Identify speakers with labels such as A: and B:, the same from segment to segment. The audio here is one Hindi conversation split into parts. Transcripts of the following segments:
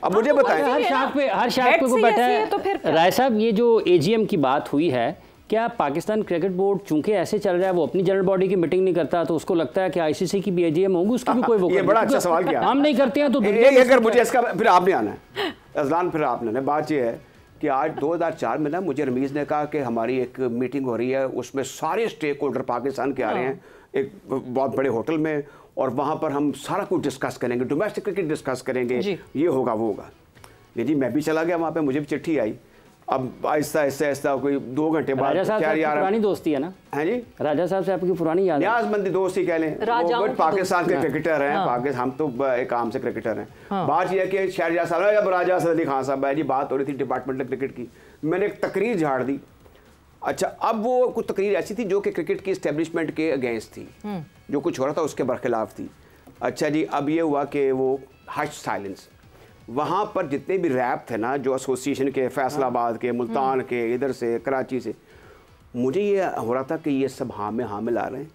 A: अब मुझे बताएं,
B: हर शाख पे को बैठा है तो फिर राय साहब, ये जो एजीएम की बात हुई है, क्या पाकिस्तान क्रिकेट बोर्ड चूंकि ऐसे चल रहा है, वो अपनी जनरल बॉडी की मीटिंग नहीं करता, तो उसको लगता है कि आईसीसी की भी एजीएम होगी, उसकी भी कोई वो
A: ये बड़ा अच्छा सवाल किया।
B: हम नहीं करते हैं तो
A: अगर मुझे इसका फिर आपने आना है अजलान, फिर आपने बात ये है कि आज 2004 में ना मुझे रमीज़ ने कहा कि हमारी एक मीटिंग हो रही है, उसमें सारे स्टेक होल्डर पाकिस्तान के आ रहे हैं एक बहुत बड़े होटल में, और वहाँ पर हम सारा कुछ डिस्कस करेंगे, डोमेस्टिक क्रिकेट डिस्कस करेंगे, ये होगा वो होगा। जी मैं भी चला गया वहाँ पे, मुझे भी चिट्ठी आई। अब आहिस्ता आहिस्ता कोई 2 घंटे बाद
B: क्या यार पुरानी दोस्ती है ना? हाँ जी, राजा साहब से आपकी पुरानी याद,
A: न्याजमंदी दोस्ती कह लें, वो पाकिस्तान के क्रिकेटर हैं, पाकिस्तान हम तो एक आम से क्रिकेटर हैं। बात यह है कि शहरयार साहब जब राजा असद अली खान साहब है जी, बात हो रही थी डिपार्टमेंटल क्रिकेट की, मैंने एक तकरीर झाड़ दी। अच्छा, अब वो कुछ तकरीर ऐसी थी जो कि क्रिकेट की इस्टेब्लिशमेंट के अगेंस्ट थी, जो कुछ हो रहा था उसके बरखिलाफ थी। अच्छा जी, अब ये हुआ कि वो हश साइलेंस, वहाँ पर जितने भी रैप थे ना, जो एसोसिएशन के, फैसलाबाद के, मुल्तान के, इधर से, कराची से, मुझे ये हो रहा था कि ये सब हाँ में ला रहे हैं,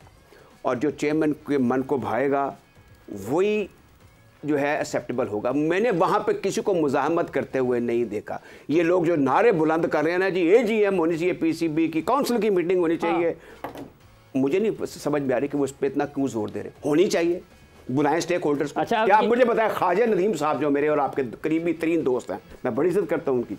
A: और जो चेयरमैन के मन को भाएगा वही जो है एक्सेप्टेबल होगा। मैंने वहाँ पे किसी को मुज़ाहमत करते हुए नहीं देखा। ये लोग जो नारे बुलंद कर रहे हैं ना जी, एजीएम होनी चाहिए, पीसीबी की काउंसिल की मीटिंग होनी चाहिए, मुझे नहीं समझ में आ रही कि वो उस पर इतना क्यों जोर दे रहे हैं। होनी चाहिए, बुलाएं स्टेक होल्डर्स को। अच्छा, क्या आप मुझे बताएं, ख्वाजा नदीम साहब जो मेरे और आपके करीबी तरीन दोस्त हैं, मैं बड़ी इज्जत करता हूँ उनकी,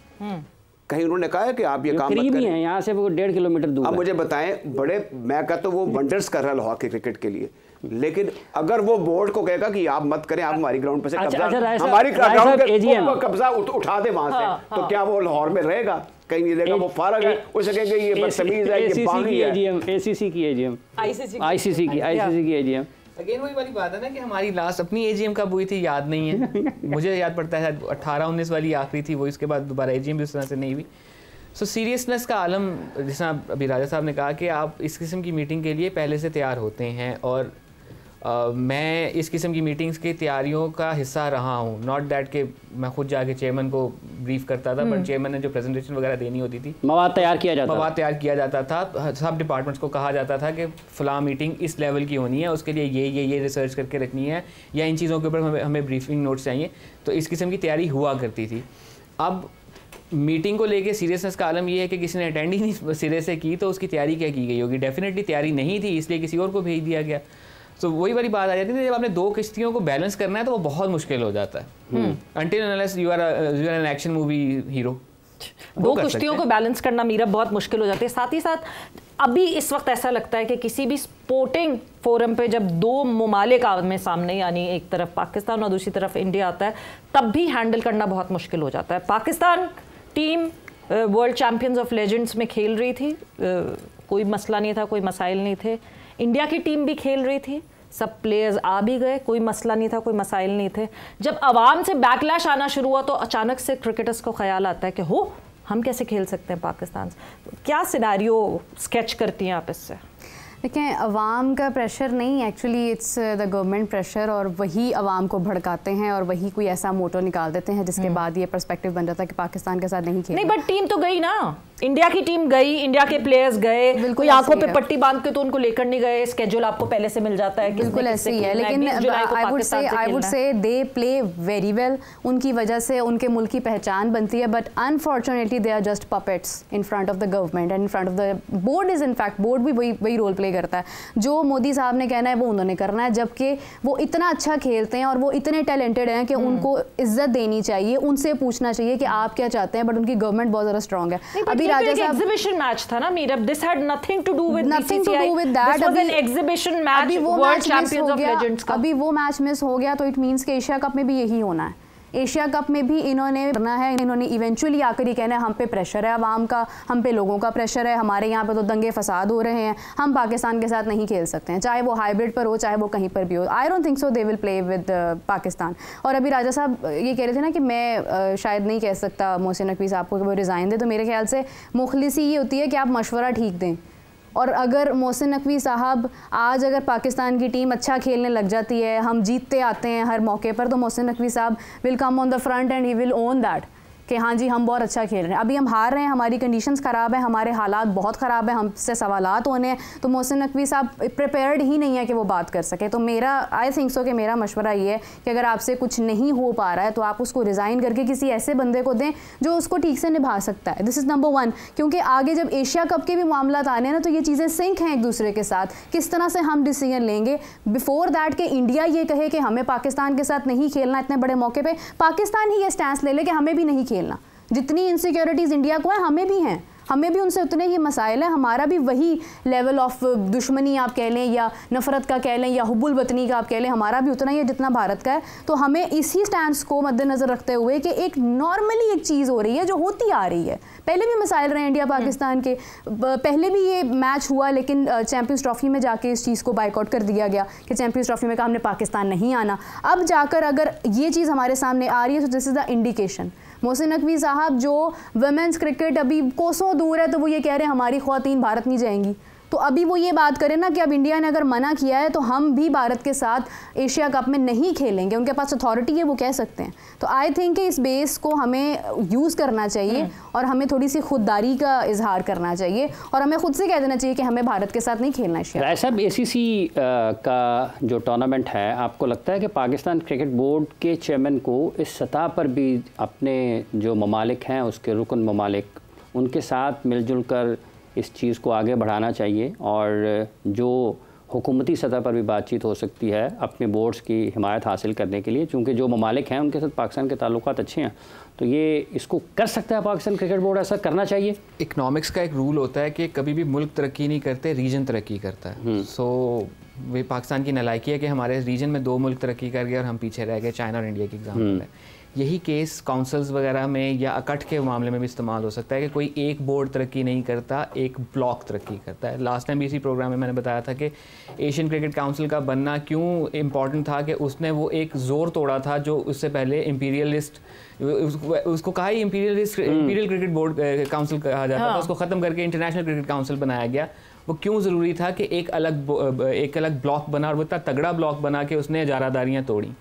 A: कहीं उन्होंने कहा है कि आप ये काम मत करें? है यहाँ से वो 1.5 किलोमीटर दूर। अब मुझे बताएं, बड़े मैं कहता हूँ वो वंडर्स कर रहा है लाहौर के क्रिकेट के लिए, लेकिन अगर वो बोर्ड को कहेगा कि आप मत करें, आप हमारी ग्राउंड पे से कब्जा, हमारी ग्राउंड पे कब्जा उठा दे वहां से, तो क्या वो लाहौर में रहेगा? कहीं नहीं रहेगा, वो फारग है, उसे कहेंगे ये बदतमीज है, ये बागी है। एसीसी की एजीएम, आईसीसी की एजीएम।
C: अगेन वही वाली बात है ना कि हमारी लास्ट अपनी एजीएम कब हुई थी याद नहीं है। मुझे याद पड़ता है 18-19 वाली आखिरी थी वो, इसके बाद दोबारा एजीएम भी उस तरह से नहीं हुई। सो सीरियसनेस का आलम, जैसा अभी राजा साहब ने कहा कि आप इस किस्म की मीटिंग के लिए पहले से तैयार होते हैं, और मैं इस किस्म की मीटिंग्स की तैयारियों का हिस्सा रहा हूँ। नॉट दैट कि मैं खुद जाके चेयरमैन को ब्रीफ करता था, बट चेयरमैन ने जो प्रेजेंटेशन वगैरह देनी होती थी, मवाद तैयार किया जाता था, सब डिपार्टमेंट्स को कहा जाता था कि फ़लाँ मीटिंग इस लेवल की होनी है, उसके लिए ये रिसर्च करके रखनी है, या इन चीज़ों के ऊपर हमें ब्रीफिंग नोट्स चाहिए। तो इस किस्म की तैयारी हुआ करती थी। अब मीटिंग को लेके सीरियसनेस का आलम ये है कि किसी ने अटेंड ही नहीं सिरे से की, तो उसकी तैयारी क्या की गई होगी? डेफिनेटली तैयारी नहीं थी, इसलिए किसी और को भेज दिया गया। तो वही वाली बात आ जाती है, जब आपने 2 किश्तियों को बैलेंस करना है तो वो बहुत मुश्किल हो जाता है। Until unless you are an action movie hero,
D: 2 किश्तियों को बैलेंस करना मीरा बहुत मुश्किल हो जाती है। साथ ही साथ अभी इस वक्त ऐसा लगता है कि किसी भी स्पोर्टिंग फोरम पे जब 2 ममालिक आमने सामने, यानी एक तरफ पाकिस्तान और दूसरी तरफ इंडिया आता है, तब भी हैंडल करना बहुत मुश्किल हो जाता है। Pakistan team world champions of legends में खेल रही थी, कोई मसला नहीं था, कोई मसाइल नहीं थे। इंडिया की टीम भी खेल रही थी, सब प्लेयर्स आ भी गए, कोई मसला नहीं था, कोई मसाइल नहीं थे। जब आवाम से बैकलैश आना शुरू हुआ तो अचानक से क्रिकेटर्स को ख्याल आता है कि हम कैसे खेल सकते हैं पाकिस्तान से। क्या सिनेरियो स्केच करती हैं आप इससे?
E: देखें, अवाम का प्रेशर नहीं, actually it's the government pressure, और वही अवाम को भड़काते हैं और वही कोई ऐसा मोटो निकाल देते हैं जिसके बाद ये पर्सपेक्टिव बन जाता है कि पाकिस्तान के साथ नहीं खेलना।
D: नहीं, बट टीम तो गई ना, इंडिया की टीम गई, इंडिया के प्लेयर्स गए, बिल्कुल आंखों पे पट्टी बांध के तो उनको लेकर नहीं गए, स्केड्यूल आपको पहले से मिल जाता है,
E: बिल्कुल ऐसे ही है। लेकिन I would say they play very well, उनकी वजह से उनके मुल्क की पहचान बनती है, but unfortunately they are just puppets in front of the government and in front of the board. Is in fact board भी वही रोल प्ले करता है, जो मोदी साहब ने कहना है वो उन्होंने करना है, जबकि वो इतना अच्छा खेलते हैं और वो इतने टैलेंटेड हैं कि उनको इज्जत देनी चाहिए, उनसे पूछना चाहिए कि आप क्या चाहते हैं, बट उनकी गवर्नमेंट बहुत ज़्यादा स्ट्रॉन्ग है। अभी राजा साहब
D: एग्जीबिशन मैच था ना Meera, this had nothing to do with BCCI, this was an exhibition match world champions of legends का।
E: अभी वो मैच मिस हो गया तो इट मींस कि एशिया कप में भी यही होना है। एशिया कप में भी इन्होंने करना है, इन्होंने इवेंचुअली आकर ही कहना है हम पे प्रेशर है आवाम का, हम पे लोगों का प्रेशर है, हमारे यहाँ पे तो दंगे फसाद हो रहे हैं, हम पाकिस्तान के साथ नहीं खेल सकते हैं, चाहे वो हाइब्रिड पर हो चाहे वो कहीं पर भी हो। I don't think so they will play with Pakistan. और अभी राजा साहब ये कह रहे थे ना कि मैं शायद नहीं कह सकता मोहसिन नकवी साहब को कि वो रिज़ाइन दे, तो मेरे ख्याल से मुखलिसी ये होती है कि आप मशवरा ठीक दें। और अगर मोहसिन नकवी साहब आज अगर पाकिस्तान की टीम अच्छा खेलने लग जाती है, हम जीतते आते हैं हर मौके पर, तो मोहसिन नकवी साहब will come on the front and he will own that कि हाँ जी हम बहुत अच्छा खेल रहे हैं। अभी हम हार रहे हैं, हमारी कंडीशंस ख़राब है, हमारे हालात बहुत ख़राब है, हमसे सवालात होने हैं, तो मोहसिन नकवी साहब प्रिपेयर्ड ही नहीं है कि वो बात कर सके। तो मेरा आई थिंक सो कि मेरा मशवरा ये है कि अगर आपसे कुछ नहीं हो पा रहा है तो आप उसको रिज़ाइन करके किसी ऐसे बंदे को दें जो उसको ठीक से निभा सकता है। दिस इज़ नंबर 1, क्योंकि आगे जब एशिया कप के भी मामला आने हैं ना तो ये चीज़ें सिंक हैं एक दूसरे के साथ, किस तरह से हम डिसीजन लेंगे बिफोर दैट कि इंडिया ये कहे कि हमें पाकिस्तान के साथ नहीं खेलना इतने बड़े मौके पे, पाकिस्तान ही ये स्टैंस ले ले कि हमें भी नहीं खेलना। जितनी इनसिक्योरिटीज़ इंडिया को है हमें भी हैं, हमें भी उनसे उतने ही मसाइल हैं, हमारा भी वही लेवल ऑफ दुश्मनी आप कह लें या नफ़रत का कह लें या हुब्बुल वतनी का आप कह लें, हमारा भी उतना ही है जितना भारत का है। तो हमें इसी स्टैंड को मद्देनज़र रखते हुए कि एक नॉर्मली एक चीज़ हो रही है जो होती आ रही है, पहले भी मसाइल रहे इंडिया पाकिस्तान के, पहले भी ये मैच हुआ लेकिन चैम्पियंस ट्रॉफी में जाके इस चीज़ को बाइकआउट कर दिया गया कि चैम्पियंस ट्रॉफी में कहा हमने पाकिस्तान नहीं आना। अब जाकर अगर ये चीज़ हमारे सामने आ रही है तो this is the indication. Mohsin Naqvi साहब जो वुमेंस क्रिकेट अभी कोसों दूर है तो वो ये कह रहे हैं हमारी ख़वातीन भारत नहीं जाएंगी, तो अभी वो ये बात करें ना कि अब इंडिया ने अगर मना किया है तो हम भी भारत के साथ एशिया कप में नहीं खेलेंगे, उनके पास अथॉरिटी है वो कह सकते हैं। तो आई थिंक कि इस बेस को हमें यूज़ करना चाहिए और हमें थोड़ी सी खुददारी का इजहार करना चाहिए और हमें खुद से कह देना चाहिए कि हमें भारत के साथ नहीं खेलना एशिया।
B: राय साहब, ACC का जो टूर्नामेंट है, आपको लगता है कि पाकिस्तान क्रिकेट बोर्ड के चेयरमैन को इस सतह पर भी अपने जो ममालिक हैं उसके रुकन ममालिक उनके साथ मिलजुल कर इस चीज़ को आगे बढ़ाना चाहिए और जो हुकूमती सतह पर भी बातचीत हो सकती है अपने बोर्ड्स की हिमायत हासिल करने के लिए, चूँकि जो ममालिक हैं उनके साथ पाकिस्तान के ताल्लुकात अच्छे हैं, तो ये इसको कर सकता है पाकिस्तान क्रिकेट बोर्ड, ऐसा करना चाहिए?
C: इकनॉमिक्स का एक रूल होता है कि कभी भी मुल्क तरक्की नहीं करते, रीजन तरक्की करता है। सो वे पाकिस्तान की नालायकी है कि हमारे रीजन में 2 मुल्क तरक्की कर गए और हम पीछे रह गए। चाइना और इंडिया की एग्जाम्पल है। यही केस काउंसिल्स वगैरह में या अकट के मामले में भी इस्तेमाल हो सकता है कि कोई एक बोर्ड तरक्की नहीं करता, एक ब्लॉक तरक्की करता है। लास्ट टाइम भी इसी प्रोग्राम में मैंने बताया था कि एशियन क्रिकेट काउंसिल का बनना क्यों इम्पॉर्टेंट था, कि उसने वो एक जोर तोड़ा था जो उससे पहले इम्पीरियलिस्ट, उसको कहा ही इम्पीरियल क्रिकेट बोर्ड काउंसिल कहा जाता था, उसको ख़त्म करके इंटरनेशनल क्रिकेट काउंसिल बनाया गया। वो क्यों ज़रूरी था कि एक अलग ब्लॉक बना और वो इतना तगड़ा ब्लॉक बना के उसने इजारादारियाँ तोड़ी।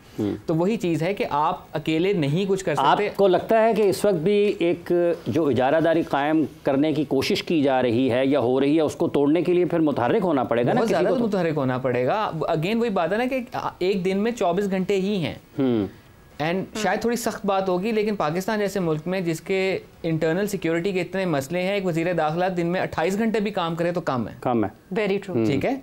C: तो वही चीज़ है कि आप अकेले नहीं कुछ कर सकते।
B: आपको लगता है कि इस वक्त भी एक जो इजारादारी कायम करने की कोशिश की जा रही है या हो रही है, उसको तोड़ने के लिए फिर मुतहर्रिक होना पड़ेगा ना?
C: बहुत ज़्यादा मुतहर्रिक होना पड़ेगा। अगेन वही बात है ना कि एक दिन में 24 घंटे ही हैं एंड शायद थोड़ी सख्त बात होगी, लेकिन पाकिस्तान जैसे मुल्क में जिसके इंटरनल सिक्योरिटी के इतने मसले हैं, एक वज़ीर दाखिला दिन में 28 घंटे भी काम करे तो कम है।
D: Very true.
C: ठीक है,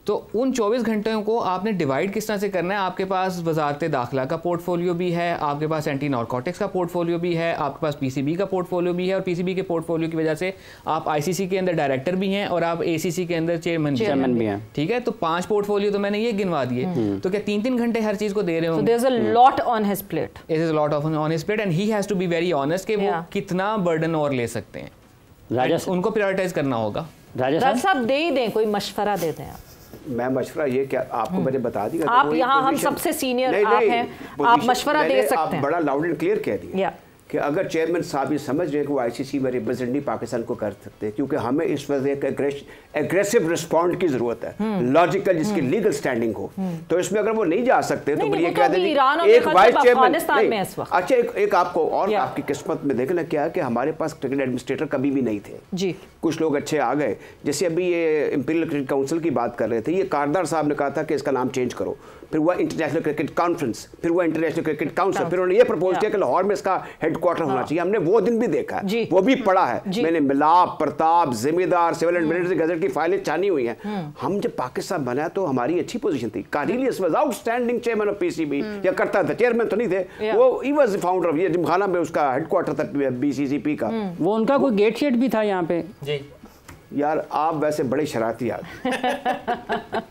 C: तो उन 24 घंटों को आपने डिवाइड किस तरह से करना है? आपके पास वजारत दाखिला का पोर्टफोलियो भी है, आपके पास एंटी नारकोटिक्स का पोर्टफोलियो भी है, आपके पास PCB का पोर्टफोलियो भी है, और PCB के पोर्टफोलियो की वजह से आप ICC के अंदर डायरेक्टर भी हैं और आप ACC के अंदर चेयरमैन भी हैं। ठीक है, तो 5 पोर्टफोलियो तो मैंने ये गिनवा दिए। तो क्या 3-3 घंटे हर चीज़ को दे रहे होंगे?
D: There's a lot on his plate.
C: It is a lot on his plate and he has to be very honest कि वो कितना बर्डन और ले सकते हैं। उनको प्रायोरिटाइज करना होगा।
D: राजा साहब दे ही दें, कोई मशवरा दे दें आप।
A: मैं मशवरा ये क्या आपको मैंने बता दिया,
D: आप यहाँ हम सबसे सीनियर आप हैं, आप मशवरा दे सकते हैं।
A: बड़ा लाउड एंड क्लियर कह दिया कि अगर चेयरमैन साहब ये समझ रहे हैं कि वो ICC में रिप्रेजेंटेटिव पाकिस्तान को कर सकते हैं, क्योंकि हमें इस वजह एक एग्रेसिव रिस्पॉन्ड की जरूरत है, लॉजिकल जिसकी लीगल स्टैंडिंग हो। तो इसमें अगर वो नहीं जा सकते तो ये कह दें एक वाइस चेयरमैन। अच्छा, एक आपको और आपकी किस्मत में देखना क्या है कि हमारे पास क्रिकेट एडमिनिस्ट्रेटर कभी भी नहीं थे
D: जी।
A: कुछ लोग अच्छे आ गए, जैसे अभी ये इंपीरियल क्रिकेट काउंसिल की बात कर रहे थे, ये कारदार साहब ने कहा था कि इसका नाम चेंज करो, फिर हुआ इंटरनेशनल क्रिकेट कॉन्फ्रेंस, फिर हुआ इंटरनेशनल क्रिकेट काउंसिल, फिर उन्होंने ये प्रपोज किया कि लाहौर में इसका हेडक्वार्टर होना चाहिए। हमने वो दिन भी देखा है, वो भी पढ़ा है मैंने, मिलाप, प्रताप, जिम्मेदार, सिविल एंड मिलिट्री गजट की फाइलें छानी हुई हैं। हम जब पाकिस्तान बना तो हमारी अच्छी पोजीशन थी। Cornelius was outstanding chairman of PCB, या करता था, चेयरमैन तो नहीं थे वो, ही वाज फाउंडर ऑफ, ये जिमखाना में उसका हेडक्वार्टर था BCCP का।
B: वो उनका कोई गेट शेट भी था यहाँ पे
C: जी।
A: यार आप वैसे बड़े शरारती आदमी।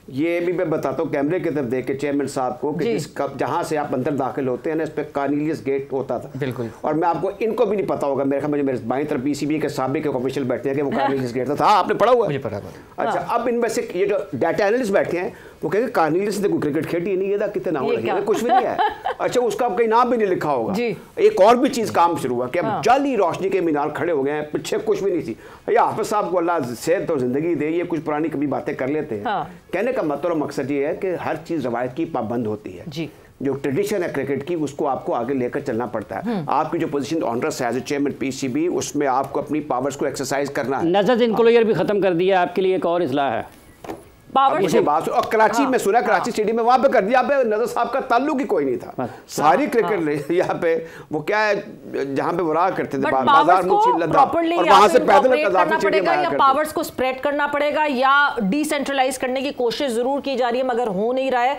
A: ये भी मैं बताता हूँ कैमरे की तरफ देख के चेयरमैन साहब को कि जहाँ से आप अंदर दाखिल होते हैं ना, इस पे कार्नेलियस गेट होता था। बिल्कुल। और मैं आपको, इनको भी नहीं पता होगा मेरे ख्याल, मेरे बाईं तरफ PCB के साबिक ऑफिशियल बैठे हैं कि वो कार्नेलियस गेट था। हाँ, आपने पढ़ा हुआ? मुझे पढ़ा। अच्छा, अब इनमें से ये जो डाटा एनालिस्ट बैठे हैं वो कहेंगे कार्नेलियस ने कोई क्रिकेट खेली नहीं, ये कितने नाम लगे, कुछ भी नहीं है। अच्छा, उसका कहीं नाम भी नहीं लिखा होगा। एक और भी चीज काम शुरू हुआ कि अब जाली रोशनी के मीनार खड़े हो गए हैं, पीछे कुछ भी नहीं थी। भैया हाफिज साहब को अल्लाह सेहत और जिंदगी दे, ये कुछ पुरानी कभी बातें कर लेते हैं। कहने का मतलब मकसद ये है कि हर चीज रवायत की पाबंद होती है। जो ट्रेडिशन है क्रिकेट की उसको आपको आगे लेकर चलना पड़ता है। आपकी जो पोजीशन ऑनरस है एज ए चेयरमैन पीसीबी, उसमें आपको अपनी पावर्स को एक्सरसाइज करना है।
B: नजर इनक्लोजर भी खत्म कर दिया, आपके लिए एक और इजलाह है।
A: बात और कराची में सुना, कराची स्टेडियम में वहां पे कर दिया। यहाँ पे नजर साहब का ताल्लुक ही कोई नहीं था। सारी क्रिकेट यहाँ पे वो क्या है जहाँ पे वो रहा करते थे बाजार मुंशी लद्दा, और वहां से पैदल कज़ाफ़ी स्टेडियम आया करते।
D: पावर्स को स्प्रेड करना पड़ेगा या डिसेंट्रलाइज करने की कोशिश जरूर की जा रही है मगर हो नहीं रहा है।